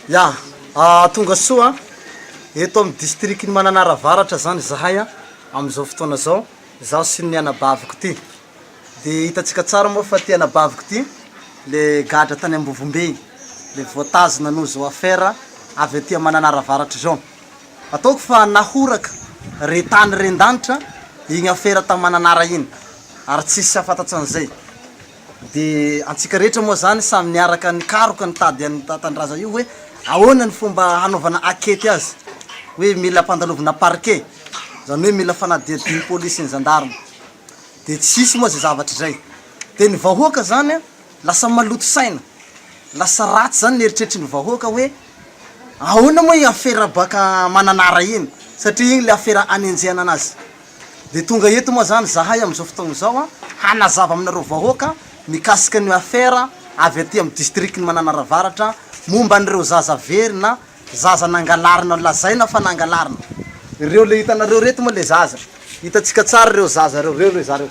Ya, tonga soa eto amin'ny districtny Mananara Avaratra zany zahay am'izao fotoana zao, zaho sy ny anabaviko ty. De hitantsika tsara moa fa ty anabaviko ty le gadra tany Ambovombe, le voatazona no zao affaire avy aty Mananara Avaratra zao. Ataoko fa nahoraka retany rendanitra igny affaire ta Mananara iny, ary tsisy afantatsa an'izay. De antsika rehetra moa zany samy niaraka nikaroka nitady an'ny tandraza io hoe ahoana ny fomba hanaovana akety azy, hoe mila ampandalovina parquet, zany hoe mila fanadihadiny polisy ny gendarme. De tsisy moa zay zavatra zay. De ny vahoaka zany lasa maloto saina, lasa ratsy zany nieritreritry ny vahoaka hoe ahoana moa i affaire baka Mananara iny, satria igny le affaire anenjehana anazy. De tonga eto moa zany zahay am'izao fotoagna zao hanazava aminareo vahoaka mikasika ny affaire avy aty amin'ny districtny Mananara Avaratra momba an'ireo zaza very na zaza nangalarina lazaina fa nangalarina. Ireo le hitanareo reto moa le zaza, hitatsika tsara reo zaza reo, reo zareo.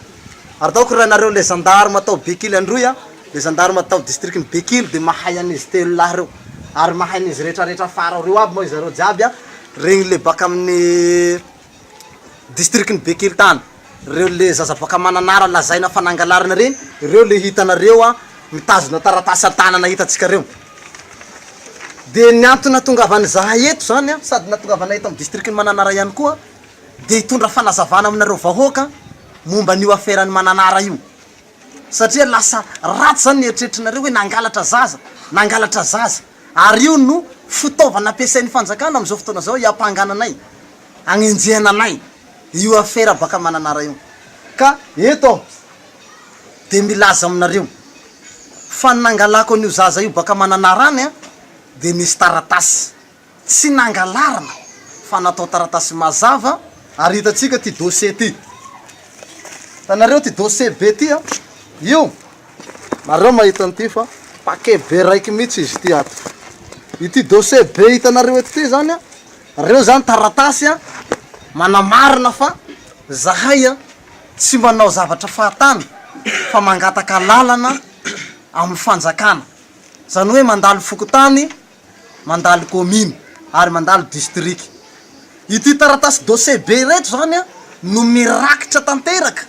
Ary ataoko raha nareo le gendarme atao Bekily Androy, le gendarme atao districtny Bekily de mahay an'izy telo lahy reo, ary mahay an'izy rehetrarehetra afara reo aby moa zareo jiaby regny le baka amin'ny districtny Bekily tany. Reo le zaza baka Mananara lazaina fa nangalarina reny, reo le hitanareo mitazona taratasy tanana hitatsika reo. De ny antony natongavany zahay eto zany sady natongavana eto amin'ny districtny Mananara ihany koa, de hitondra fanazavana aminareo vahoaka momba n'io affaire-ny Mananara io. Satria lasa ratsy zany nieritreritrinareo hoe nangalatra zaza, ary io no fitaovana ampiasain'ny fanjakana am'izao fotoana zao hiampangananay, agnenjehananay io affaire baka Mananara io. Ka eto de milaza aminareo fa nangalako an'io zaza io baka Mananara any de misy taratasy tsy nangalarina fa natao taratasy mazava. Ary hitatsika ty dossier ty, tanareo ty dossier be ty io nareo mahita an'ity fa paquet be raiky mihitsy izy ty ato. Ity dossier be hitanareo eto ty zany reo zany taratasy manamarina fa zahay tsy manao zavatra fahatany fa mangataka lalana amin'ny fanjakana, zany hoe mandalo fokotany, mandalo commune ary mandalo district. Ity taratasy dossier be reto zany no mirakitra tanteraka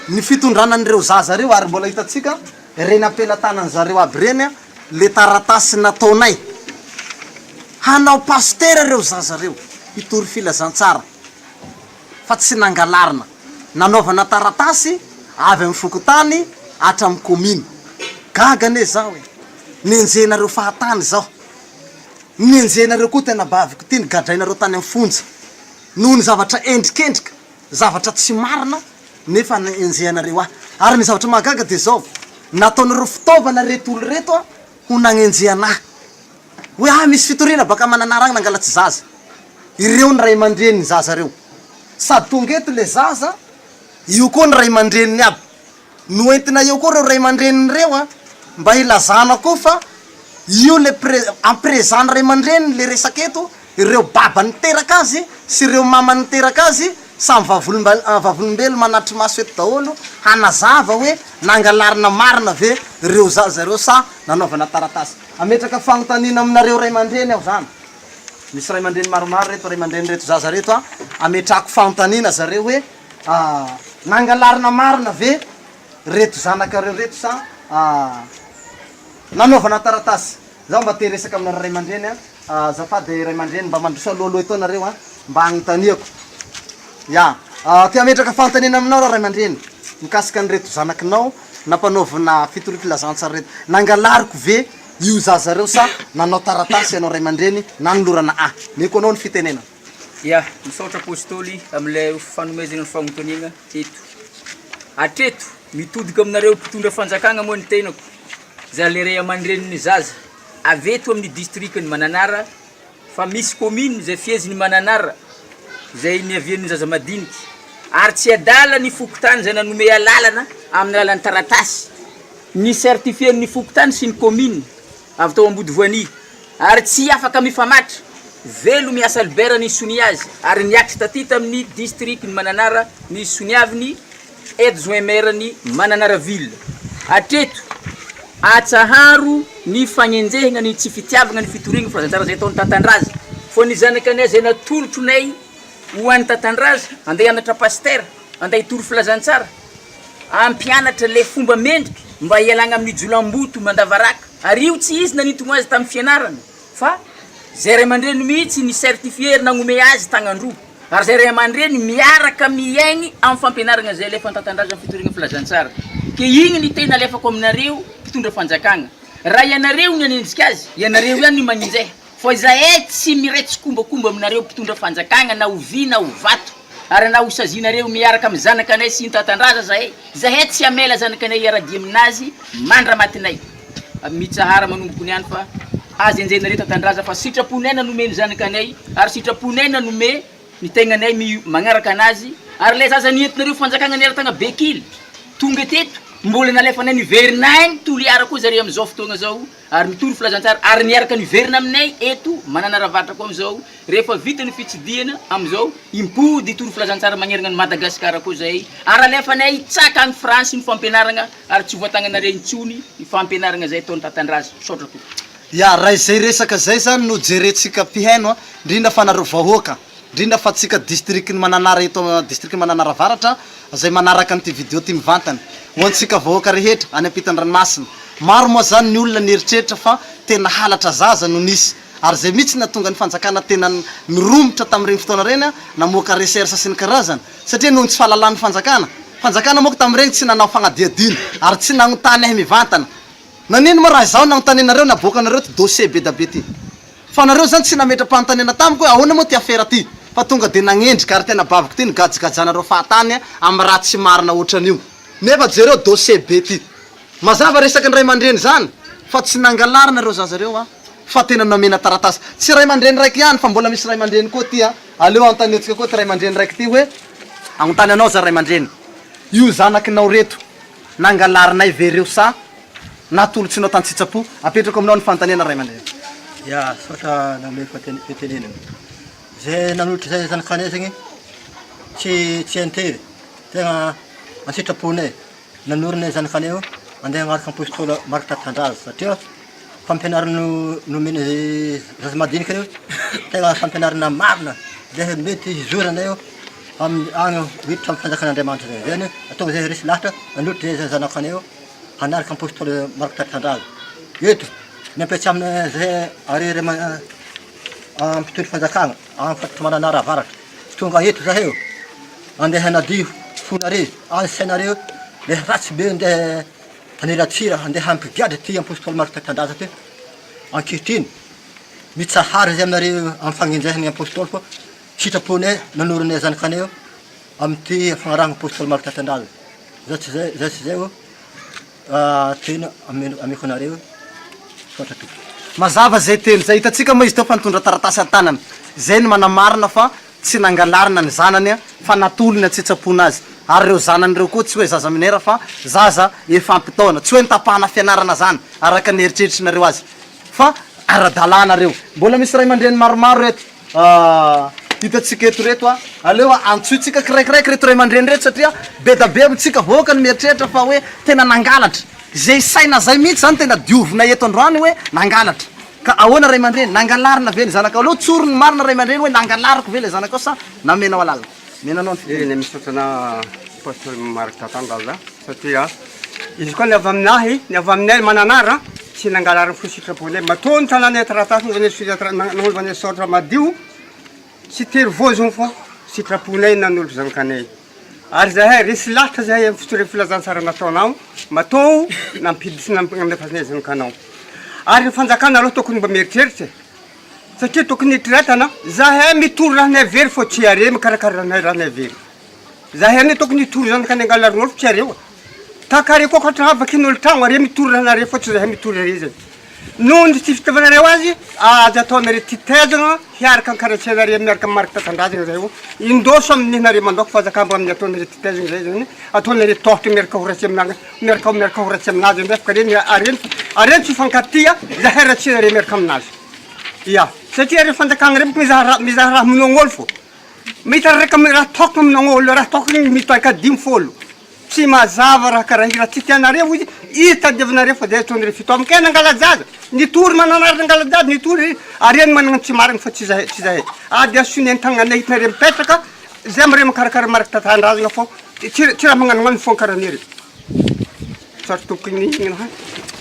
ny fitondranan'ireo zaza reo, ary mbola hitatsika reny ampelantanany zareo aby reny le taratasy nataonay hanao pasteur reo zaza reo hitory filazantsara fa tsy nangalarina, nanaovana taratasy avy amin'ny fokotany hatramin'ny commune. Gagane zao nenjehnareo fahatany zao, nenjehnareo koa tena baviko ty nigadrainareo tany amin'ny fonja noho ny zavatra endrikendrika, zavatra tsy marina nefa nenjehanareo ary ny zavatra mahagaga de zao nataonareo fitaovana reto olo reto ho nagnenjehanahy hoe misy fitoriana baka Mananara agny nangalatsy zaza. Ireo ny ray aman-dreniny zaza reo, sady tonga eto le zaza io koa ny ray aman-dreniny aby, noentina eo koa reo ray aman-dreniny reo mba hilazana koa fa io le amprezany ray aman-dreniny le resaka eto. Ireo baba niteraka azy sy ireo mama niteraka azy samy vavolombelo manatry maso eto daholo hanazava hoe nangalarina marina ve reo zaza reo sa nanaovana taratasy. Ametraka fagnontaniana aminareo ray aman-dreny aho zany, misy ray aman-dreny maromaro reto, ray aman-dreny reto zaza reto ametrako fagnontaniana zareo hoe nangalarina marina ve reto zanakareo reto sa nanaovana taratasy. Zaho mba te resaka aminareo ray aman-dreny zafady ray aman-dreny mba mandroso alohaloha eto nareo mba agnontaniako. Ya, ty ametraka fagnontaniana aminao ray aman-dreny mikasika ny reto zanakinao nampanaovana fitory filazantsara reto, nangalariko ve io zaza reo sa nanao taratasy anao ray aman-dreny na nolorana meko anao ny fitenena. Ya, misaotra apôstôly am'le fanomezana ny fagnontaniana eto. Hatreto mitodika aminareo mpitondra fanjakagna moa ny tenako, za le ray aman-dreniny zaza avy eto amin'ny districtny Mananara fa misy commune zay fiheziny Mananara zay niavian'ny zaza madiniky, ary tsy adala ny fokotany zay nanome lalana amin'ny lalan'ny taratasy ny certifien'ny fokotany sy ny commune avy tao Ambodivoany, ary tsy afaka mifamatra velo miasa Albert ny sony azy, ary niakitra taty tamin'ny districtny Mananara ny soniaviny adjoint maire ny Mananara ville. Hatreto atsaharo ny fagnenjehana ny tsy fitiavagna ny fitorigna filazantsara zay ataon'ny tatandraza fô ny zanakanay zay natolotronay ho an'ny tatandraza andeha anatra paster andeha hitory filazantsara ampianatra le fomba mendrika mba hialagna amin'ny jolamboto mandavaraka ary io tsy izy nanintogno azy tamin'ny fianarana fa zay ray aman-dreny mihitsy ny certifier nagnome azy tagnandroa ary zay ray aman-dreny miaraka miaigny amin'ny fampianarana zay lefa tatandraza amin'ny fitorigna filazantsara ke igny ny tena alefako aminareo mpitondra fanjakagna raha ianareo ny anenjika azy ianareo ihany ny maninjeha fa izahay tsy miretsy kombakomba aminareo mpitondra fanjakagna na ho vy na ho vato ary na ho sazinareo miaraka amin'ny zanakanay sy ny tatandraza zahay tsy amela zanakanay iaradia aminazy mandra matinay mitsahara manomboko niany fa azy enjenareo tatandraza fa sitraponay nanome ny zanakanay ary sitraponay nanome ny tegnanay magnaraka anazy ary le zaza nientinareo fanjakagna niaratagna bekily tonga teto mbola nalefanay niverinay toliara koa zare am'izao fotoagna zao ary mitory filazantsara ary niaraka niverina aminay eto manana ravaratra koa am'izao rehefa vita ny fitsidiana am'izao impody tory filazantsara magneragna ny Madagasikara koa zay ary alefanay tsaka any France ny fampianaragna ary tsy voatagnanare intsony ny fampianaragna zay ataon'ny tatandraza sotra to ya raha izay resaka zay zany no jerentsika mpihaino indrindra fa nareo vahoaka indrindra fa tsika district ny mananara eto district mananara avaratra zay manaraka an'ity video ty mivantany hoantsika vahoaka rehetra any ampitan-dranomasina maro moa zany ny olona nieritreritra fa tena halatra zaza no nisy ary zay mihitsy natonga ny fanjakana tena niromotra tamin'ireny fotoana reny namoaka recherche sy ny karazany satria noho ny tsy fahalalany fanjakana moa tamin'ireny tsy nanao fagnadiadina ary tsy nagnotany ahy mivantana nanino moa raha zao nagnotanenareo naboakanareo ty dossier be da be ty fa nareo zany tsy nametra-panotanena tamiko hoe ahoana moa ty affaire ty fa tonga de nagnendrika ary tena baviko ty nigajigajana fahatany amin'ny raha tsy marina ohatran'io nefa jereo dossier be ty mazava resaky ny ray aman-dreny zany fa tsy nangalarina reo zazareo fa tena namena taratasy tsy ray aman-dreny raiky ihany fa mbola misy ray aman-dreny koa ty aleo anotanetsika koa ty ray aman-dreny raiky ty hoe agnontany anao za ray aman-dreny io zanakinao reto nangalarinay vereo sa natolotsinao tantsitsapo apetrako aminao ny fantanena ray aman-dreny ya sotra name fitenenana zay nanolotra zay zanakanay zegny tsy entery tegna ansitraponay nanorinay zanakanay io andeha agnaraka apôstôly Marc Tatandraza satria fampianarana nomena zaza madinika io tegna fampianarana marina zay mety hizoranay io agny hiditra amin'ny fanjakan'Andriamanitra zay zany atonga zay resy lahatra nanoritry zay zanakanay io hanaraka apôstôly Marc Tatandraza eto niampiatsy amina zay arery ampitondry fanjakagna amfatry mananara avaratra tonga eto zahay io andeha hanadio fonare any sainareo le ratsy be andeha hanelatsira andeha hampigadra ty apôstôly Marc Tatandraza ty ankehitriny mitsahary zay aminareo amin'ny fagnenjehany apôstôly fa sitraponay nanorinay zanakanay io amty fagnarahana apôstôly Marc Tatandraza zay tsy zay io tena ameko anareo sotra to mazava zay teny zay hitatsika moa izy teo fa nitondra taratasy an-tanany zay ny manamarina fa tsy nangalarina ny zanany fa natolony atsitsapona azy ary reo zanany reo koa tsy hoe zaza minera fa zaza efa ampitaona tsy hoe nitapahana fianarana zany araka ny eritreritrinareo azy fa ara-dalàna reo mbola misy ray aman-dreny maromaro reto hitatsika eto reto aleo antsoitsika kiraikiraiky reto ray aman-dreny reto satria be da be amitsika voaka ny mieritreritra fa hoe tena nangalatra zay saina zay mihitsy zany tena diovina eto androany hoe nangalatra ka ahoana ray aman-dreny nangalarina ve ny zanaka aleo tsoro ny marina ray aman-dreny hoe nangalariko ve le zanakao sa namenao alala menanao ny misaotana apôstôly Marc Tatandraza satria izy koa ny avy aminahy ny avy aminay mananara tsy nangalariny fo sitraponay matony tananay taratasy nagnovanay sotra madio tsy tery vozony fo sitraponay nanolo zanakanay ary zahay resy lahatra zahay amin'ny fitorena filazantsara nataonao matao nampiditsy namefasinay zanakanao ary ny fanjakana aloha tokony mba mieritreritra satria tokony hitretana zahay mitory rahanay very fô tsy are mikarakara rahanay very zahay ny tokony hitory zanakanay angalarin'olo tsy areo takare koa katra avaky n'olo tragno are mitory rahanare fô tsy zahay mitory are zany noho ny tsy fitavanareo azy azy ataonare titezana hiaraka ankaratsenare miaraka amin'ny Marc Tatandraza zay io indoso amin'nare mandoko fanjakamba amin'ny ataonare titezana zay zany ataonare tohatra miaraka horatsy aminazy miaraka horatsy aminazy ndefaka reny areny tsy fankatia zahay ratsinare miaraka aminazy ya satria re fanjakagna reny mizaha raha minon'olo fo mita raha tokony amin'olo raha tokony mitoaka 10 folo tsy mazava raha karaha ira tsy tianareo izy itadiavinareo fa dia atony fito aminy kay nangala jaza nitory mananary nangala jaza nitory areny manana tsy marina fa tsy zahay ady asony an-tagnanay hitanareo mipetraka zay amire makarakara marika tatandrazana fô tsy raha magnanognano fô karaha nire sary tokony igny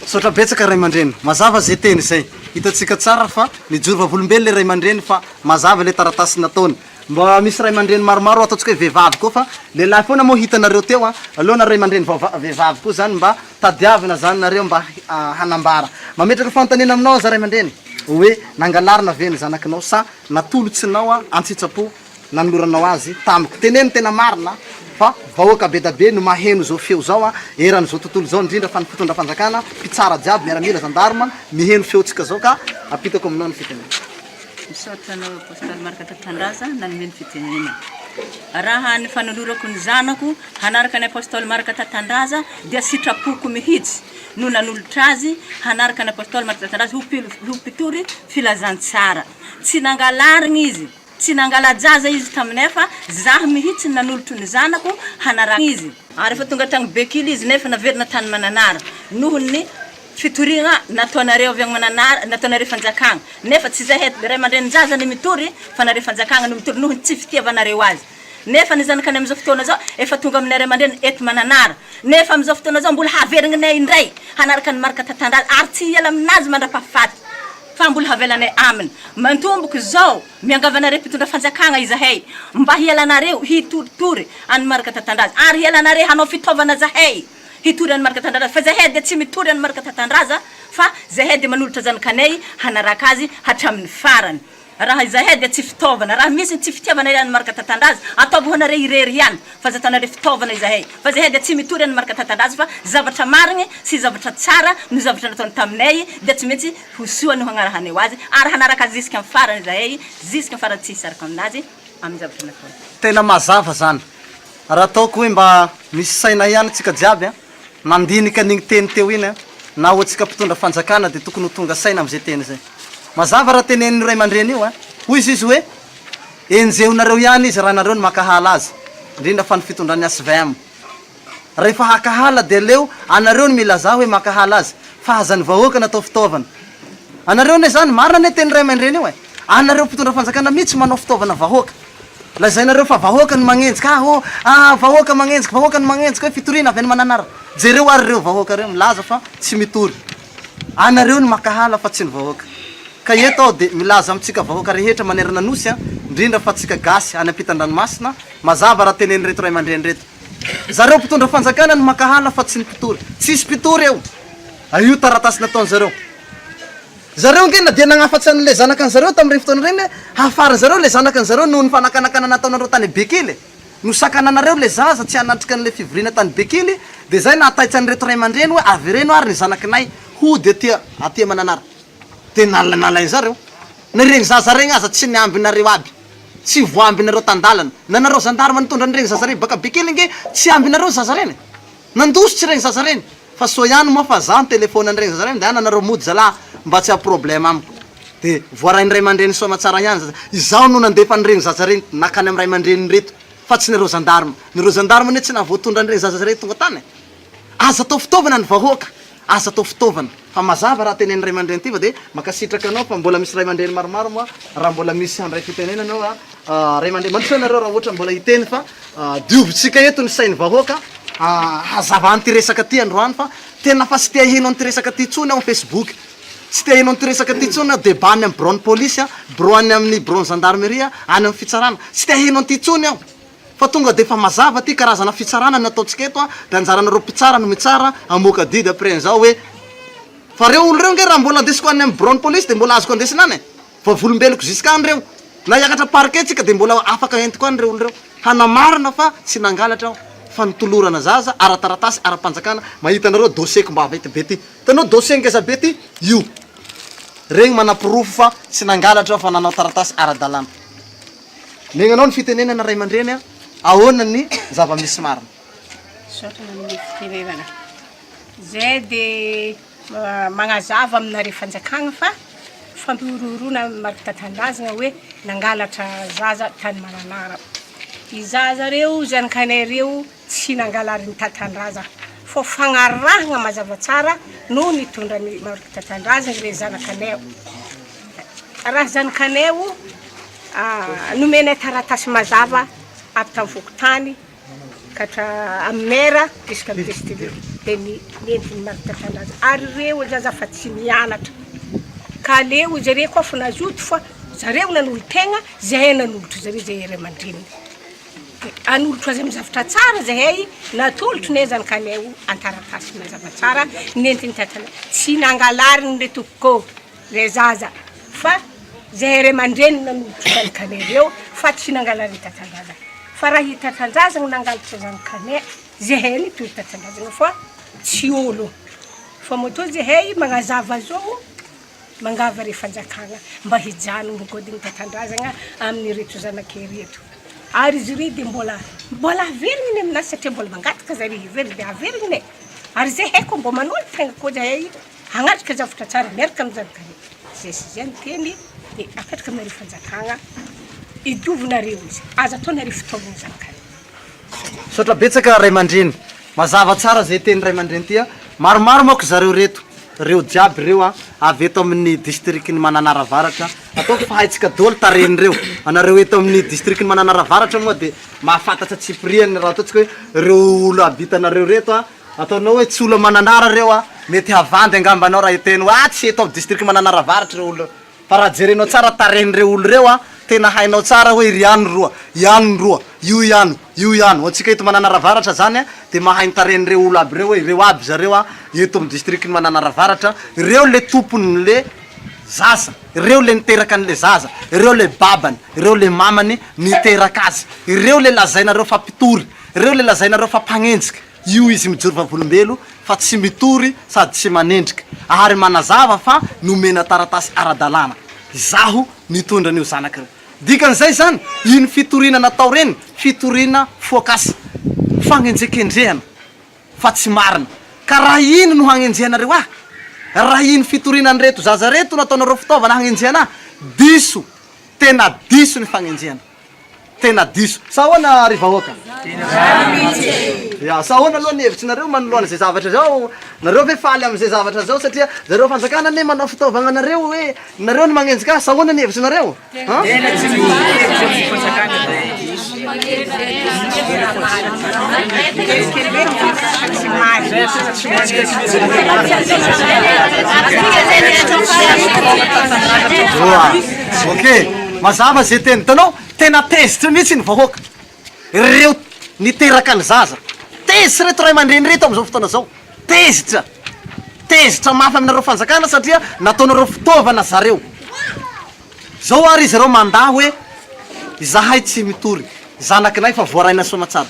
sotra betsaka ray aman-dreny mazava zay teny zay hitatsika tsara fa nijoro vavolombelo le ray aman-dreny fa mazava le taratasy nataony mba misy ray aman-dreny maromaro ataontsika hoe vehivavy koa fa lehilahy foana moa hitanareo teo aloha na ray aman-dreny vehivavy koa zany mba tadiavina zany nareo mba hanambara mametraka fantanena aminao za ray aman-dreny hoe nangalarina ve ny zanakinao sa natolotsinao antsitsapo nanoloranao azy tamiko teneny tena marina fa vahoaka be da be no maheno zao feo zao eran'izao tontolo zao indrindra fa ny fitondra fanjakana mpitsara jiaby miaramila zandarma miheno feotsika zao ka apitako aminao ny fitenena misaotra anao apôstoly Marika Tatandraza nanome ny fitenenana raha ny fanolorako ny zanako hanaraka ny apôstoly Marika Tatandraza dia sitrapoko mihitsy no nanolotra azy hanaraka ny apôstoly Marika Tatandraza ho mpitory filazantsara tsy nangalarigny izy tsy nangalajaza izy taminefa zaho mihitsy nanolotro ny zanako hanaraka izy ary fa tonga tagny bekily izy nefa naverina tany mananara noho ny fitorigna nataonareo avy agny mananara nataonareo fanjakagna nefa tsy zahay ray aman-dreny jaza ny mitory fa nareo fanjakagna no mitory noho tsy fitiavanareo azy nefa ny zanakany am'izao fotoana zao efa tonga amin'ny ray aman-dreny eto mananara nefa am'izao fotoana zao mbola haveringnay indray hanaraka ny Marika Tatandraza ary tsy hiala aminazy mandra-pahafaty fa mbola havelanay aminy mantomboky zao miangavanareo mpitondra fanjakagna izahay mba hialanareo hitoritory any Marika Tatandraza ary hialanareo hanao fitaovana zahay hitory any Marika Tatandraza fa zahay dia tsy mitory any Marika Tatandraza fa zahay dia manolotra zanakanay hanaraka azy hatramin'ny farany raha zahay dia tsy fitaovana raha misy tsy fitiavana any Marika Tatandraza ataovy honareo irery ihany fa zatanareo fitaovana izahay fa zahay dia tsy mitory any Marika Tatandraza fa zavatra marigny sy zavatra tsara no zavatra nataony taminay dia tsy maintsy hosoa no hagnarahanay azy ary hanaraka azy jusqu'à farany zahay jusqu'à farany tsy hisaraka aminazy amin'ny zavatra nataony tena mazava zany raha ataoko hoe mba misy saina ihany tsika jiaby nandinika an'igny teny teo iny na hoatsika mpitondra fanjakana dia tokony ho tonga saina am'izay teny zay mazava raha tenen'ny ray aman-dreny io hoy izy hoe enjehonareo ihany izy raha nareo ny makahala azy indrindra fa ny fitondrany SVM rehefa hakahala dia leo anareo ny milaza hoe makahala azy fa hazany vahoaka natao fitaovana anareo ne zany marina ne teny ray aman-dreny io anareo mpitondra fanjakana mihitsy manao fitaovana vahoaka lazainareo fa vahoaka ny magnenjika vahoaka magnenjika vahoaka ny magnenjika hoe fitoriana avy any mananara jereo ary reo vahoaka reo milaza fa tsy mitory anareo ny makahala fa tsy ny vahoaka ka eto ao dia milaza amitsika vahoaka rehetra manerana nosy indrindra fa tsika gasy any ampitan-dranomasina mazava raha teneny reto ray aman-dreny reto zareo mpitondra fanjakana ny makahala fa tsy ny mpitory tsisy mpitory eo io taratasy nataony zareo ngena dia nagnafatsy an'le zanaka ny zareo tamin'ireny fotoana reny hafarany zareo le zanaka ny zareo noho ny fanakanakana nataonareo tany bekily no sakananareo le zaza tsy hanatrika an'le fivoriana tany bekily dia zay nahataitsy an'reto ray aman-dreny hoe avy reno ary ny zanakinay hody aty mananara dia nalainy zareo nireny zaza regny aza tsy niambinareo aby tsy voambinareo tandalana nanareo zandarma nitondra nireny zaza reny baka bekily nge tsy ambinareo zaza reny nandosotsy reny zaza reny fa so ihany moa fa za ny telefôny an'ireny zaza reny dia nanareo mody zalahy mba tsy ha-problème amiko dia voarainy ray aman-dreny soa tsara ihany zaza izao no nandefa nireny zaza reny nakany amin'ny ray aman-dreny reto fa tsy nireo zandarma ne tsy nahavoatondra nireny zaza reny tonga tany aza atao fitaovana ny vahoaka aza atao fitaovana fa mazava raha teneny ray aman-dreny ty fa dia makasitraka anao fa mbola misy ray aman-dreny maromaro moa raha mbola misy andray fitenena anao ray aman-dreny mandrotra nareo raha ohatra mbola hiteny fa diovitsika eto ny sainy vahoaka hazava an'ty resaka ty androany fa tena fa tsy te aheno an'ty resaka ty tsony ao Facebook tsy te aheno an'ty resaka ty tsony ao débat any amin'ny bureau-ny polisy bureau any amin'ny bureau-ny gendarmerie any amin'ny fitsarana tsy te aheno an'ty tsony ao fa tonga dia fa mazava ty karazana fitsarana nataontsika eto dia anjaranareo mpitsara no mitsara amoaka didy après an'izao hoe fa reo olo reo nge raha mbola andesiko any amin'ny bureau-ny polisy dia mbola azoko andesina any fa volombeloko jusqu'à reo na hiakatra parquet tsika dia mbola afaka entiko any reo olo reo hanamarina fa tsy nangalatra ao fa nitolorana zaza ara-taratasy ara-panjakana mahita anareo dossier-ko mba avety be ty tanao dossier ngeza be ty io regny manapirofo fa tsy nangalatra ao fa nanao taratasy ara-dalàna megna anao ny fitenenana ray aman-dreny ahoana ny zava-misy marina sotra amin'ny fitenenana zay dia magnazava aminareo fanjakagna fa fampirorona Marika Tatandraza hoe nangalatra zaza tany mananara izaza reo zanakanareo tsy nangalary ny tatandraza fô fagnarahagna mazava tsara no nitondra ny marika tatandraza re zanakaneo raha zanakaneo nomena taratasy mazava avy tamin'ny fokotany katra aminera jusqu'à district de nentin'ny marika tatandraza ary reo zaza fa tsy mianatra ka leo zareo koa fa nazoto fa zareo nanolo tegna zahay nanolotra zareo zay ray aman-dreniny anolotra azy amin'ny zavatra tsara zahay natolotro ne zanakaneo antaratasy mazava tsara nentin'ny tatandraza tsy nangalary ny le tokoko le zaza fa zahay ray aman-dreniny nanolotra zanakanareo fa tsy nangalary ny tatandraza fa raha i tatandraza no nangalatra zanakanay zahay ny toy tatandrazana fa tsy olo fa moto zahay magnazava zao mangava re fanjakagna mba hijano migodiny tatandrazana amin'ny reto zanake reto ary izy ry de mbola averigny aminazy satria mbola mangataka zare iverigny de averigny ary zay haiko mbo manolo tegna koa zahay hagnatrika zavatra tsara miaraka amin'ny zanakare zay sy zay teny de apetraka aminare fanjakagna idovinareo izy aza ataonare fitaovana zanakare sotra betsaka ray aman-dreny mazava tsara zay teny ray aman-dreny ty maromaro manko zareo reto reo jiaby reo avy eto amin'ny districtny Mananaravaratra ataoko fa haitsika dolo tarenireo anareo eto amin'ny districtny Mananaravaratra moa de mahafantatra tsipriany raha ataotsika hoe reo olo abitanareo reto ataonao hoe tsy olo mananara reo mety havandy angamba anao raha eteno tsy eto amin'ny district Mananaravaratra reo olo fa raha jerenao tsara tarenireo olo reo tena hainao tsara hoe ry ano roa io ihano atsika eto Mananaravaratra zany de mahay tarenireo olo aby reo hoe reo aby zareo eto amin'ny districtny Mananaravaratra reo le tompony le zaza reo le niteraka an'le zaza reo le babany reo le mamany niteraka azy reo le lazainareo fampitory reo le lazainareo fampanenjika io izy mijoro vavolombelo fa tsy mitory sady tsy manendrika ary manazava fa nomena taratasy ara-dalàna zaho nitondra an'io zanaka reo dikan'izay zany iny fitorina natao reny fitorina fokasy fagnenjekendrehana fa tsy marina ka raha iny no hagnenjehanareo raha iny fitorinany reto zaza reto nataonareo fitaovana hagnenjehana diso tena diso ny fagnenjehana tena diso sahoana ary vahoaka ya sahoana aloha ny hevitsinareo manoloana zay zavatra zao nareo ve faly am'izay zavatra zao satria zareo fanjakana ne manao fitaovana nareo hoe nareo ny magnenjika sahoana ny hevitsinareo ok mazava zay teny tanao tena tezitra mihitsy ny vahoaka reo niteraka ny zaza tezitra reto ray aman-dreny reto am'izao fotoana zao tezitra mafy aminareo fanjakana satria nataonareo fitaovana zareo zao ary izy reo mandaa hoe zahay tsy mitory zanakinay fa voaraina somatsara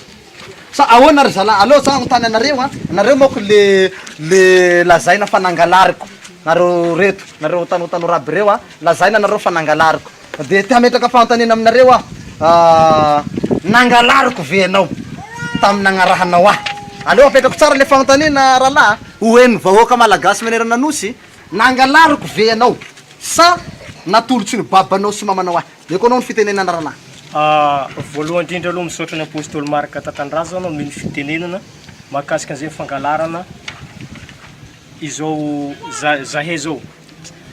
sa ahoana ry zala aloha za agnontany anareo nareo moko le lazaina fa nangalariko nareo reto nareo tanotano raby reo lazaina nareo fa nangalariko de ty hametraka fanotanena aminareo nangalariko ve anao tamin'ny agnarahanao aleha apetrako tsara le fanotanena rahalahy hoeny vahoaka malagasy manerana nosy nangalariko ve anao sa natolotsy ny babanao sy mamanao de ko anao ny fitenenana rahalahy voalohany indrindra aloha misaotra ny apôstôly Marika Tatandrazana mino fitenenana mahakasika an'izay fangalarana izao zahay zao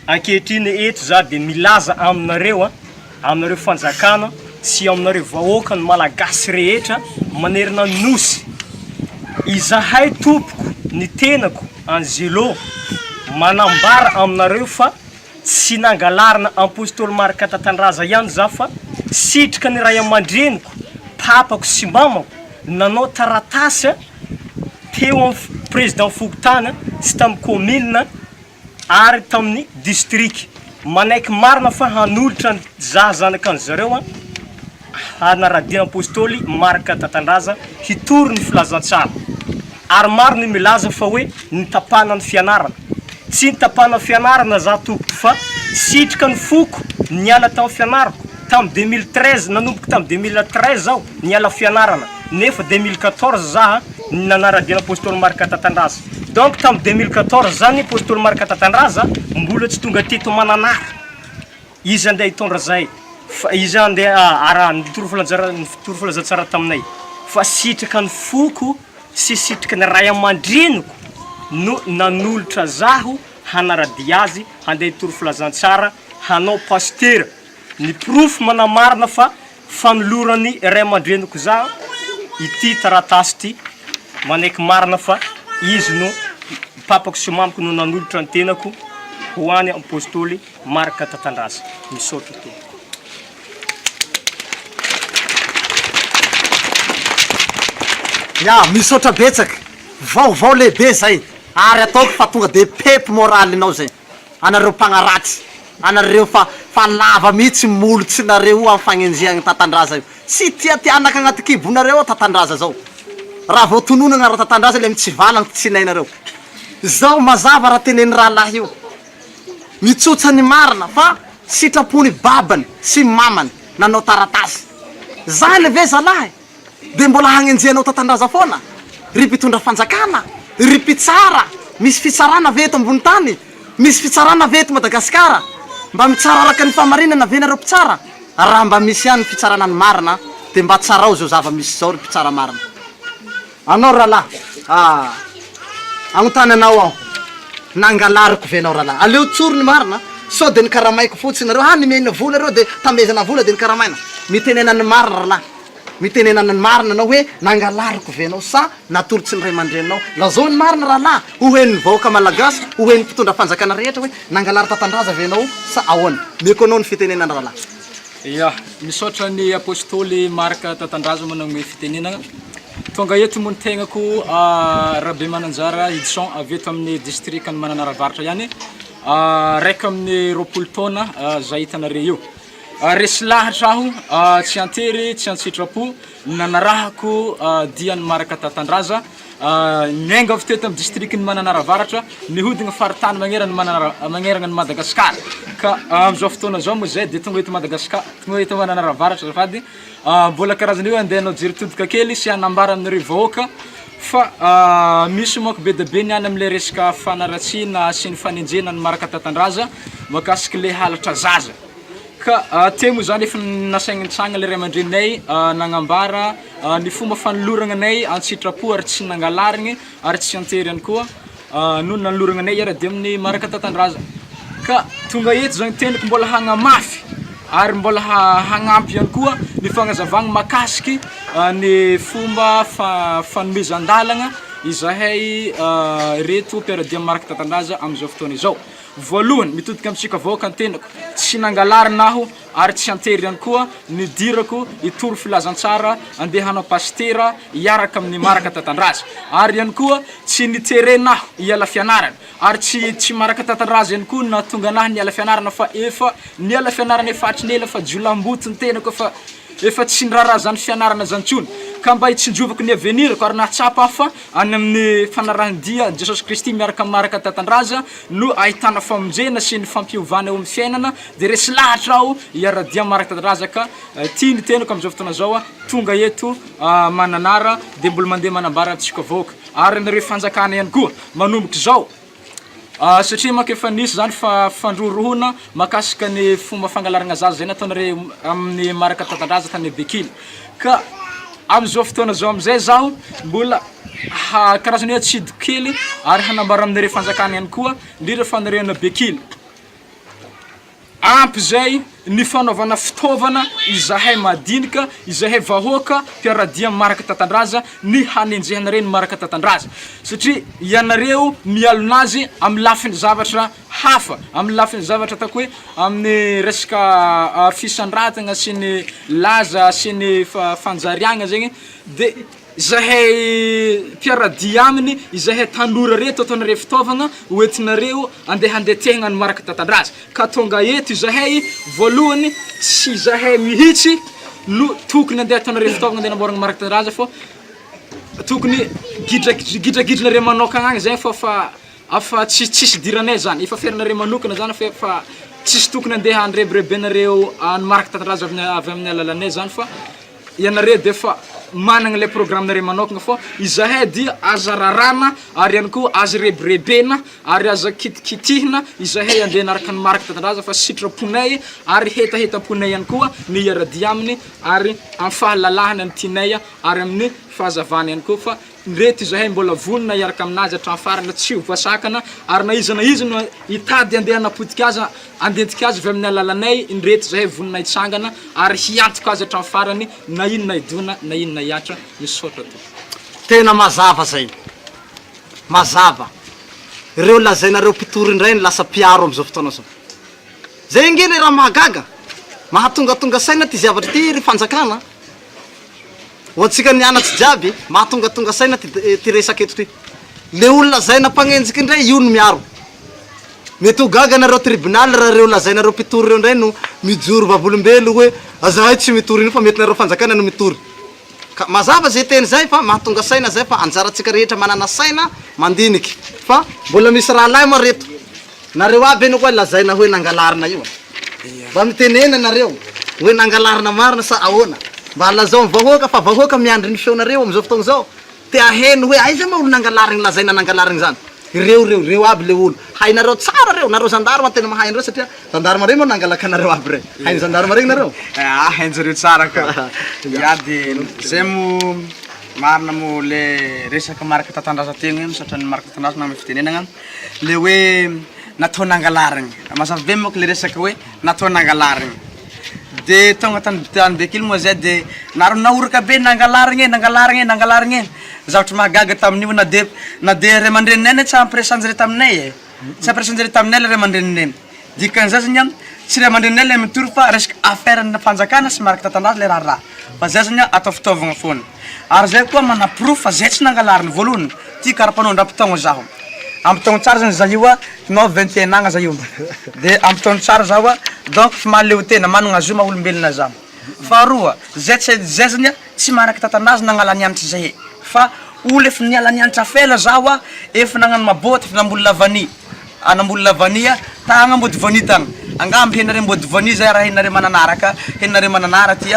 ankehitriny eto za de milaza aminareo fanjakana sy aminareo vahoaka ny malagasy rehetra manerana nosy izahay tompoko ny tenako Angelo manambara aminareo fa tsy nangalarina apôstôly Marika Tatandraza ihany za fa sitrika ny ray aman-dreniko papako sy mamako nanao taratasy teo amin'ny président Fokotany sy tamin'ny commune ary tamin'ny district manaiky marina fa hanolotra ny zanaka an zareo anaradina apôstôly Marika Tatandraza hitory ny filazantsara ary maro ny milaza fa hoe nitapana ny fianarana tsy nitapana fianarana za tompoko fa sitrika ny foko niala tamin'ny fianarako tamin'ny 2013 nanomboka tamin'ny 2013 zao niala fianarana nefa 2014 za nanaradina apôstôly Marika Tatandraza donc tamin'ny 2014 zany apôstôly Marika Tatandraza mbola tsy tonga teto Mananara izy andeha hitondra zay fa izy andeha ara nitoro filazantsara taminay fa sitraka ny foko sy sitraka ny ray aman-dreniko no nanolotra zaho hanaradia azy handeha hitoro filazantsara hanao pasteur ny proof manamarina fa fanolorany ray aman-dreniko zaho ity taratasy ty manaiky marina fa izy no papako sy mamako no nanolotra ny tenako ho any apôstôly Marka Tatandraza misaotra to. Ya misaotra betsaka vaovao lehibe zay ary ataoko fa tonga de pepo moralinao zay anareo mpagnaratsy anareo fa lava mihitsy molotsinareo amin'ny fagnenjeagny Tatandraza io sy tiatianaka agnaty kibonareo Tatandraza zao raha vao tononana raha Tatandraza le mitsivalana tsinainareo zao mazava raha teneny rahalahy io mitsotsany marina fa sitrapony babany sy mamany nanao taratasy zay le ve zalahy de mbola hagnenjeanao Tatandraza foana ry mpitondra fanjakana ry mpitsara misy fitsarana ve eto ambony tany misy fitsarana ve eto Madagasikara mba mitsara araka ny famarinana ve nareo mpitsara raha mba misy ihany fitsarana ny marina de mba tsarao zao zava misy zao ry mpitsara marina anao rahalahy agnontany anao aho nangalariko ve anao rahalahy aleo tsoro ny marina sao de ny karamaiko fotsiny nareo nimena vola reo de tamezana vola de ny karamaina mitenena ny marina rahalahy mitenena ny marina anao hoe nangalariko ve anao sa natolotsy ny ray aman-drenao lazao ny marina rahalahy hoen'ny vahoaka malagasy hoen'ny mpitondra fanjakana rehetra hoe nangalary Tatandraza ve anao sa ahoana meko anao ny fitenenany rahalahy. Ya misaotra ny apôstôly Marka Tatandraza managno fitenenana tonga eto moa ny tegnako Rabe Mananjara Idson avy eto amin'ny district ny Mananaravaratra ihany raika amin'ny 20 taona zay hitanareo io resy lahatra aho tsy antery tsy antsitrapo nanarahako diany Marka Tatandraza miainga avy teto amin'ny district ny Mananaravaratra nihodigna faritany magnerana ny Madagasikara ka am'izao fotoana zao moa zay de tonga eto Madagasikara tonga eto Mananaravaratra zafady mbola karazany io andeha anao jery todika kely sy anambara amin'ireo vahoaka fa misy manko be de be niany am'le resaka fanaratsiana sy ny fanenjena ny Marka Tatandraza makasiky le halatra zaza ka temo zany efa nasaigny tsagna le ray aman-drenay nagnambara ny fomba fanoloragnanay antsitrapo ary tsy nangalarigny ary tsy antery ihany koa no nanoloragnanay iara-dia amin'ny Marka Tatandraza ka tonga eto zany teniko mbola hagnamafy ary mbola hagnampy ihany koa ny fagnazavagna makasiky ny fomba fanomezan-dalagna izahay reto mpiara-dia Marka Tatandraza am'izao fotoana izao voalohany mitodika amitsika vahoaka ny tenako tsy nangalarinaho ary tsy antery ihany koa nidirako itoro filazantsara andeha hanao pastera iaraka amin'ny Marka Tatandraza ary ihany koa tsy niterenaho iala fianarana ary tsy Marka Tatandraza ihany koa nahatonga anahy niala fianarana fa efa niala fianarana efa hatrinela fa jolamboto ny tenako efa tsy niraharaha zany fianarana zany tsony ka mba hitsinjovako ny avenirako ary nahatsapa fa any amin'ny fanarahandia Jesosy Kristy miaraka amin'ny Marka Tatandraza no ahitana famonjena sy ny fampiovana eo amin'ny fiainana de resy lahatra aho iara-dia Marka Tatandraza ka tia ny tenako am'izao fotoana zao tonga eto Mananara de mbola mandeha manambara antsika vahoaka ary nareo fanjakana ihany koa manomboka zao satria manko efa nisy zany fa fandrorohona makasika ny fomba fangalarana zaza zay nataonareo amin'ny Marka Tatandraza tany Bekily ka am'izao fotoana zao am'izay zaho mbola karazany hoe tsidiky kely ary hanambara aminareo fanjakana ihany koa indrindra fa nareo na Bekily ampy zay ny fanaovana fitaovana izahay madinika izahay vahoaka mpiara-dia Marka Tatandraza ny hanenjehanareo ny Marka Tatandraza satria ianareo mialonazy amin'ny lafiny zavatra hafa amin'ny lafiny zavatra ataoko hoe amin'ny resaka fisandratagna sy ny laza sy ny fanjariagna zegny de izahay mpiara-dia aminy izahay tanora reto ataonareo fitaovagna hoentinareo andeha handetehana ny Marka Tatandraza ka tonga eto izahay voalohany tsy izahay mihitsy no tokony andeha ataonareo fitaovagna andeha namboragna Marka Tatandraza fô tokony gidragidranareo manokagna agny zay fa afa tsisy diranay zany efa ferinareo manokana zany fa tsisy tokony andeha andrebirebenareo ny Marka Tatandraza avy amin'ny alalanay zany fa ianareo de fa managna le programme-nareo manokagna fô izahay dia aza rarana ary ihany koa aza rebirebena ary aza kitikitihina izahay andeha anaraka ny marika Tatandraza fa sitraponay ary hetahetam-ponay ihany koa ny iaradia aminy ary amin'ny fahalalahany ny tinay ary amin'ny fahazavana ihany koa fa reto izahay mbola vonona iaraka aminazy hatramin'ny farany tsy ho voasakana ary na izy no hitady andeha hanapotika azy andentika azy avy amin'ny alalanay indreto izahay vonona hitsangana ary hiantoka azy hatramin'ny farany na inona idona na inona hiatra misaotra to. Tena mazava zay. Mazava. Ireo lazainareo mpitory indray ny lasa piaro am'izao fotoana zao. Zay ngely raha mahagaga. Mahatongatonga saina ty zavatra ty ry fanjakana. Hoantsika nianatsy jiaby, mahatongatonga saina ty resaka eto ty. Le olona lazaina mpanenjiky indray io no miaro. Mety ho gaga nareo tribunal raha reo lazainareo mpitory reo indray no mijoro vavolombelo hoe azahay tsy mitory ino fa mety nareo fanjakana no mitory. Ka mazava zay teny zay fa mahatonga saina zay fa anjaratsika rehetra manana saina mandiniky. Fa mbola misy raha lahy ma reto. Nareo aby eno koa lazaina hoe nangalarina io. Mba mitenena nareo hoe nangalarina marina sa ahoana. Mba lazao vahoaka fa vahoaka miandry ny feonareo am'izao fotoana zao. Te aheno hoe aiza ma olo nangalarina lazaina nangalarina zany. Reo aby le olo. Hainareo tsara reo, nareo zandarma tena mahay andreo satria zandarma reo mo nangalaka nareo aby reo. Hainy zandarma regny nareo. Hainjareo tsara ka. Yady zay mo marina mo le resaka marika Tatandraza tegna satria ny marika Tatandraza na fitenenagna le hoe natao nangalarina. Mazava be moka le resaka hoe natao nangalarina. De tonga tany bekily moa zay de naoraka be nangalarina zavatra mahagaga tamin'io na de ray aman-dreninay tsy ampiresanjare taminay tsy ampiresanjare taminay le ray aman-dreninay dikan'izay zany tsy ray aman-dreninay le mitory fa resaka affaire-na fanjakana sy marika Tatandraza le raharaha fa zay zany atao fitaovagna foana ary zay koa mana proof fa zay tsy nangalarina voalohany ty karapanondram-potoagna zaho ampitaogna tsara zany za io nao 21 agna za io de ampitaogna tsara zaho donc fa mahaleo tena managna zo maha olombelona za faharoa zay zany tsy maraka Tatandraza nagnala nianatra zay fa olo efa niala nianatra fela zaho efa nagnano maboty efa namboly lavani anamboly lavani tagna mbody vani tagna angamby henare mbody vani zay raha henare mananara ty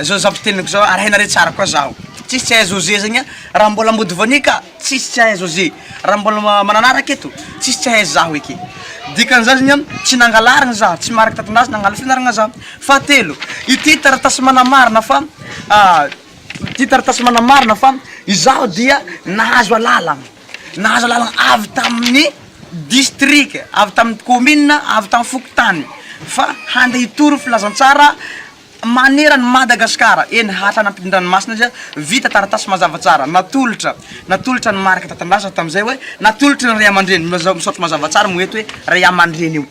zao zavatra teniko zao ary henare tsara koa zaho tsisy tsy hay José zagny raha mbola mbody vani ka tsisy tsy hay José raha mbola mananara aketo tsisy tsy hay zaho eky dikan'izay zany tsy nangalarina zaho tsy maraka Tatandraza nangala fianaragna zaho fahatelo ity taratasy manamarina fa izaho dia nahazo alalagna avy tamin'ny district avy tamin'ny commune avy tamin'ny fokotany fa handeha hitory filazantsara maneran'ny Madagasikara eny hatrany ampindranomasina zay vita taratasy mazava tsara natolotra ny marika Tatandraza tamin'izay hoe natolotra ny ray aman-dreny misaotra mazava tsara mo eto hoe ray aman-dreny io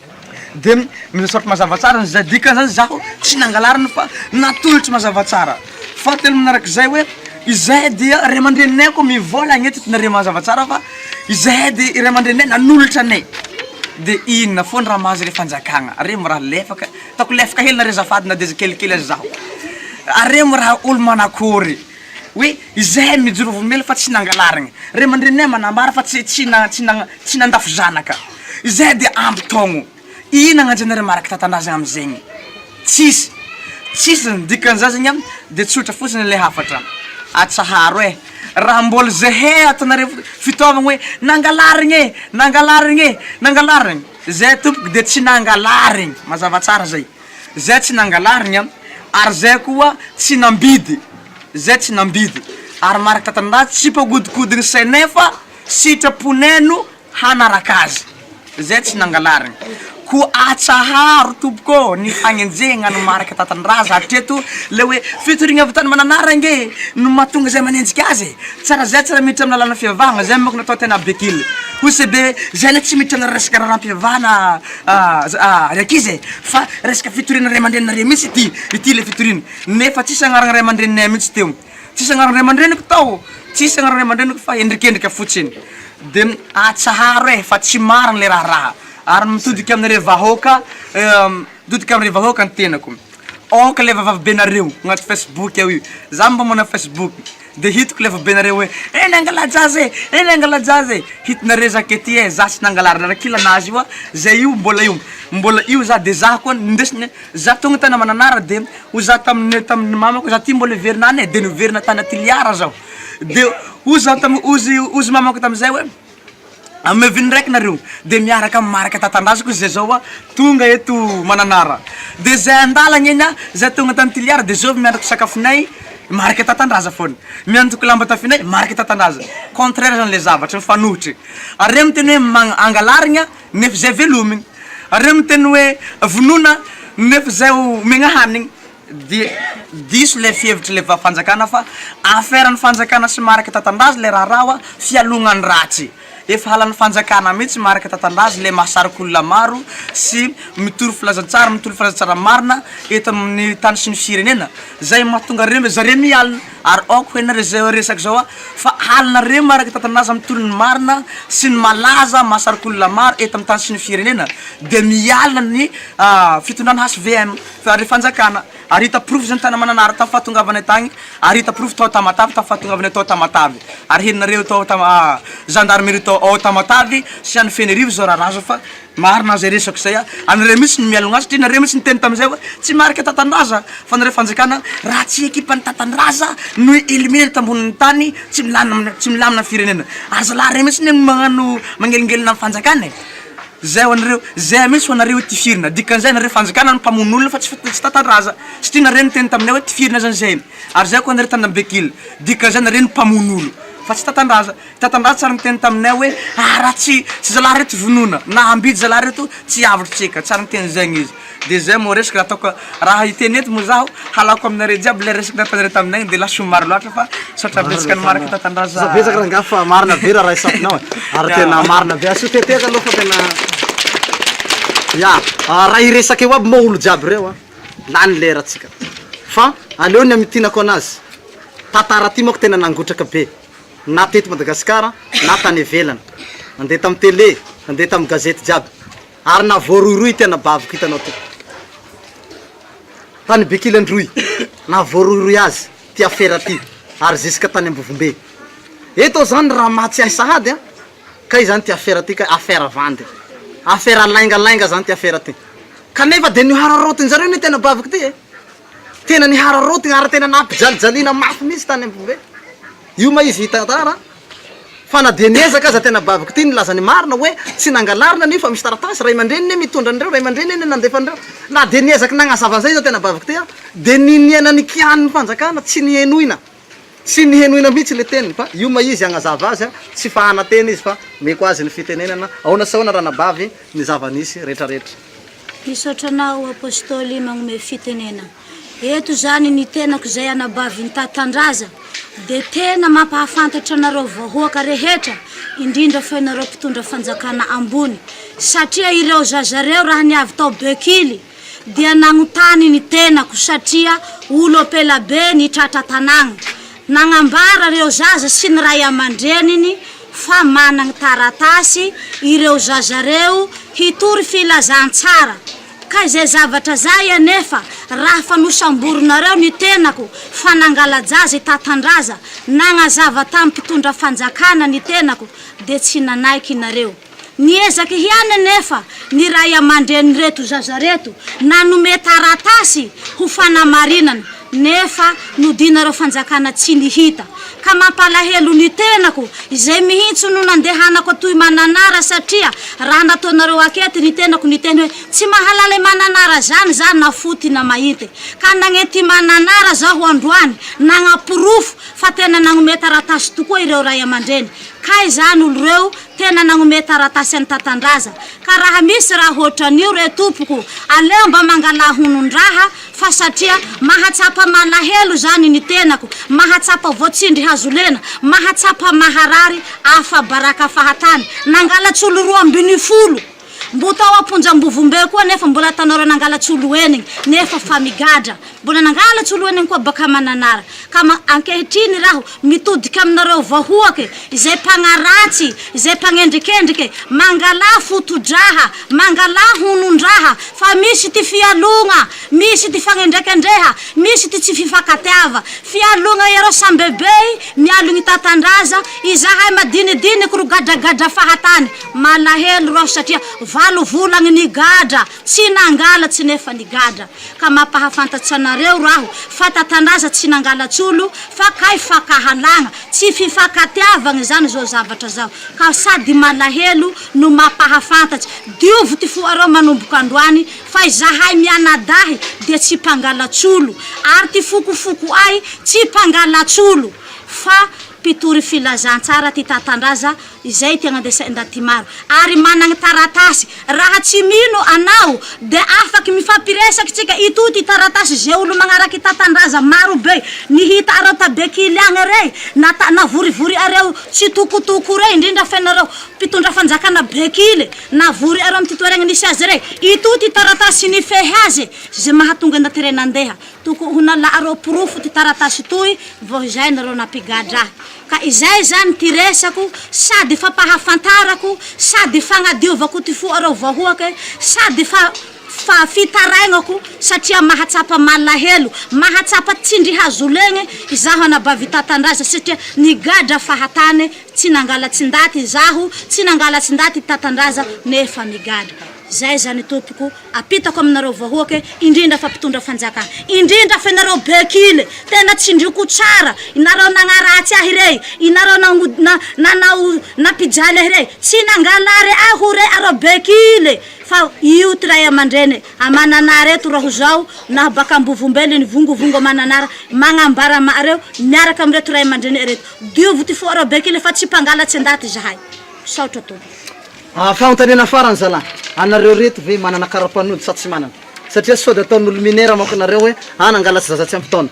de misaotra mazava tsara zay dikan'izany zaho tsy nangalarina fa natolotra mazava tsara fahatelo manarak'izay hoe izahay dia ray aman-dreninay koa mivola agnety nare mazava tsara fa izahay dia ray aman-dreninay nanolotra anay de inona foana raha mahazo le fanjakagna are mo raha lefaka taoko lefaka hely nare zafady na de za kelikely azy zaho are mo raha olo manakory hoe izahay mijoro vomelo fa tsy nangalarigna ray aman-dreninay manambara fa tsy nandafo zanaka izahay dia amby togno ina agnanjanare maraka Tatandraza am'zegny tsisy dikan'izay zany de tsotra fotsiny le hafatra atsaharo raha mbola zahay atanare fitaovagna hoe nangalarigny zay tompoko de tsy nangalarigny mazava tsara zay tsy nangalarigny ary zay koa tsy nambidy ary maraka Tatandraza tsy mpagodikodiny sainay fa sitraponay hanaraka azy zay tsy nangalarigny ko atsaharo tompoko ny fagnenjegna ny maraka Tatandraza hatreto le hoe fitorigna avy tany mananara nge no mahatonga zay manenjika azy tsara zay tsara miditra amin'ny lalana fiavahana zay moko natao tena bekily hoy be zay le tsy miditra amin'ny resaka raharam-piavahana raiky izy fa resaka fitorina ray aman-dreninare mihitsy ity le fitorina nefa tsisy agnarana ray aman-dreninay mihitsy teo tsisy agnarana ray aman-dreniko tao tsisy agnarana ray aman-dreniko fa endrikendrika fotsiny de atsaharo fa tsy marina le raharaha ary mitodika aminare vahoaka ny tenako ohatra le vavavy benareo agnaty Facebook io za mba mana Facebook de hitako le vabenareo hoe nangalajazy nangalajazy hitinareo zake ty za tsy nangalarina rakilanazy io zay io mbola io za de za koa ndesiny za tonga tana mananara de o za tamin'ny mamako za ty mbola verinany de niverina tany Tiliara zao de ozy mamako tamizay hoe ameviny raiky nareo de miaraka maraka tatandrazako zay zao tonga eto mananara de zay andalagna eny zay tonga tany Tiliara de zao mianako sakafonay maraka tatandraza foana miantoko lamba tafinay maraka tatandraza contraire zany le zavatra mifanohitry ary miteny hoe angalarigna nefa zay velomigny ary miteny hoe vonona nefa zay megna hanigny de diso le fihevitry le fanjakana fa affaire ny fanjakana sy maraka tatandraza le raha fialognany ratsy efa halan'ny fanjakana mihitsy maraka tatandraza le mahasarika olona maro sy mitoro filazantsara marina eto amin'ny tany sy ny firenena zay mahatonga zare mialina ary oko henare zay resaky zao fa halinare maraka tatandraza mitoro ny marina sy ny malaza mahasarika olona maro eto amin'ny tany sy ny firenena de mialina ny fitondrana HVM ary fanjakana ary hita proof zany tany mananara tao fahatongavanay tagny ary hita proof tao Tamatavy tao fahatongavanay tao Tamatavy ary henareo tao gendarmerie tao Tamatavy sy any Fenerivo zao raha zao fa marina zay resako zay anare mihitsy ny mialogna azy satria nare mihitsy niteny tamizay hoe tsy marika tatandraza fa nare fanjakana raha tsy ekipan'ny tatandraza no éliminer tamboniny tany tsy milamina firenena ary zalahy mihitsy ny magnano magnelingelina amin'ny fanjakana zay hoanareo zay mihitsy hoanareo tifirina dikan'izay nareo fanjakana ny mpamono fa tsy tatandraza satria nare niteny taminay hoe tifirina zany zay ary zay koa nare Tanambekily dikan'izay nare ny mpamono fa tsy tatandraza tsara niteny taminay hoe raha tsy zalahy reto vonona na ambidy zalahy reto tsy avitritsika tsara niteny zegny izy de zay mo resaka ataoko raha iteny eto mo zaho halako aminare jiaby le resaka natanare taminay de laso maro loatra fa sotra betsaka ny maraka tatandraza betsaka raha ngafa marina be raha isafinao ary tena marina be aso teteka aloha fa tena raha iresaka eo aby moa olo jiaby reo lany leratsika fa aleo ny amitinako anazy tatara ty mako tena nangotraka be na teto Madagasikara na tany ivelany andeha tamy télé andeha tamy gazety jiaby ary na voaroiroy tena baviko hitanao ty tany Bekily Androy na voaroiroy azy ty affaire ty ary jusque tany Ambovombe eto zany raha mahatsiahy sahady ka izany ty affaire ty ka affaire vandy affaire laingalainga zany ty affaire ty kanefa de nihararotiny zareo ny tena baviko ty tena nihararotiny ary tena nampijalijalina mafy mihitsy tany Ambovombe io ma izy hitatara fa na de niezaka aza tena baviko ty nilazany marina hoe tsy nangalarina anio fa misy taratasy ray aman-dreniny mitondra an'ireo ray aman-dreny eny nandefan'ireo na de niezaka nagnazavan'izay zao tena baviko ty de niniana ny kian'ny fanjakana tsy nihenoina mihitsy le teniny fa io ma izy agnazava azy tsy fahanateny izy fa meko azy ny fitenenana aona saona raha nabavy ny zavanisy rehetrarehetra misotranao apôstôly magnome fitenena eto zany ny tenako zay anabavy ny tatandraza de tena mampahafantatra anareo vahoaka rehetra indrindra fa ianareo mpitondra fanjakana ambony satria ireo zazareo raha niavy tao Bekily dia nagnotany ny tenako satria olo apela be ny tratra tanagna nagnambara reo zaza sy ny ray aman-dreniny fa managny taratasy ireo zazareo hitory filazantsara ka izay zavatra zay anefa raha fanosamboronareo ny tenako fa nangalajazy tatandraza nagnazava tamy mpitondra fanjakana ny tenako de tsy nanaiky nareo niezaky hiany anefa ny ray aman-dreny reto zazareto nanome taratasy ho fanamarinana nefa nodinareo fanjakana tsy nihita ka mampalahelo ny tenako izay mihitsy no nandehanako toy mananara satria raha nataonareo akety ny tenako ny teny hoe tsy mahalala mananara zany za nafoty na mahity ka nagnety mananara zaho androany nagnapirofo fa tena nagnome taratasy tokoa ireo ray aman-dreny ka izany olo reo tena nagnome taratasy any tatandraza ka raha misy raha ohatran'io re tompoko aleo mba mangalahonon-draha fa satria mahatsapa malahelo zany ny tenako mahatsapa voatsindry hazolena mahatsapa maharary afa baraka fahatany nangalatsy olo 2 ambin'ny folo mbo tao aponjam-bovombe koa nefa mbola atanao nangalatsy olo enigny nefa fa migadra mbola nangalatsy olo enigny koa baka mananara ka ankehitriny raho mitodika aminareo vahoaky izay mpagnaratsy izay mpagnendrikendrike mangala fotodraha mangala honondraha fa misy ty fialogna misy ty fagnendrekendreha misy ty tsy fifakatiava fialogna ero sambebe mialogny tatandraza izahay madinidiny kro gadragadra fahatany malahelo roho satria valo volagny ny gadra tsy nangalatsy nefa ny gadra ka mampahafantatsy anareo raho fa tatandraza tsy nangalatsy olo fa kay fakahalagna tsy fifakatiavagny zany zao zavatra zao ka sady malahelo no mampahafantatsy diovo ty foareo manomboka androany fa izahay mianadahy dia tsy mpangalatsy olo ary ty fokofoko ay tsy mpangalatsy olo fa pitory filazantsara ty tatandraza izay ty agnandesaindaty maro ary managny taratasy raha tsy mino anao de afaky mifampiresaky tsika ito ty taratasy zay olo magnaraky tatandraza maro be nihita areo tabekily agny rey na vorivory areo tsy tokotoko rey indrindra fenareo mpitondra fanjakana bekile na vory areo amty toeragny nisy azy rey ito ty taratasy nifehy azy zay mahatonga andaty nandeha toko honala areo porofo ty taratasy toy vo izay nareo napigadrahy ka izay zany ty resako sady fampahafantarako sady fagnadiovako ty foareo vahoaky sady fa fitaragnako satria mahatsapa malahelo mahatsapa tsindry hazolegny izaho anabavy tatandraza satria nigadra fahatany tsy nangalatsy ndaty izaho tsy nangalatsy ndaty tatandraza nefa migadra zay zany tompoko apitako aminareo vahoaky indrindra fa mpitondra fanjakana indrindra fa nareo bekile tena tsindriko tsara inareo nagnaratsy ahy rey inareo nanao napijaly ahy rey tsy nangalary aho rey areo bekile fa io ty ray amandreny amananara eto raho zao na baka ambovombely ny vongovongo amananara magnambara mareo miaraka amreto ray amandreny reto diovo ty foareo bekile fa tsy mpangalatsy andaty zahay saotra to fagnontanena farany zala anareo reto ve manana karapanody sa tsy manana satria sode ataon'olo minera manko anareo hoe nangalatsy zaza tsy ampitaona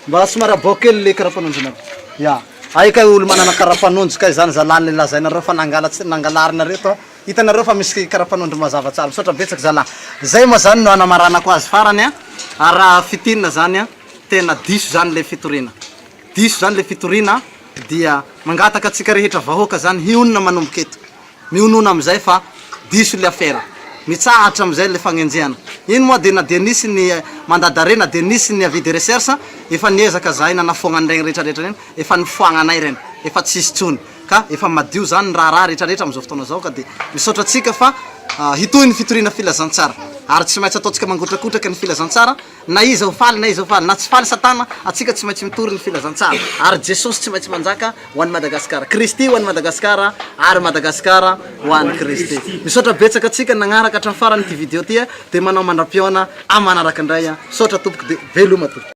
mba somary abokely le karapanonjy anareo ya ay kay olo manana karapanonjy kay zany zalany le lazainareo fa nangalarinareo to hitanareo fa misy karapanondry mazava tsara misaotra betsaky zala zay moa zany no anamaranako azy farany a raha fitinina zany a tena diso zany le fitorina diso zany le fitorina dia mangataka atsika rehetra vahoaka zany hionona manomboka eto mionona amizay fa diso le affaire mitsahatra amizay le fagnenjehana ino moa de na de nisy ny mandadare na de nisy ny avis de recherche efa niezaka zahay nanafogna regny rehetrarehetra reny efa nifoagna anay reny efa tsisy tsony ka efa madio zany raha rehetrarehetra amizao fotoana zao ka de misaotra atsika fa hitoy ny fitorina filazantsara ary tsy maintsy ataotsika mangotrakotraky ny filazantsara na izy ho faly na tsy faly satana atsika tsy maintsy mitory ny filazantsara ary jesosy tsy maintsy manjaka ho an'ny madagasikara kristy ho an'ny madagasikara ary madagasikara ho an'ny kristy misaotra betsaka atsika nagnaraka hatramy farany ty video ty de manao mandram-piona amanaraka indray saotra tompoko de veloma tompoko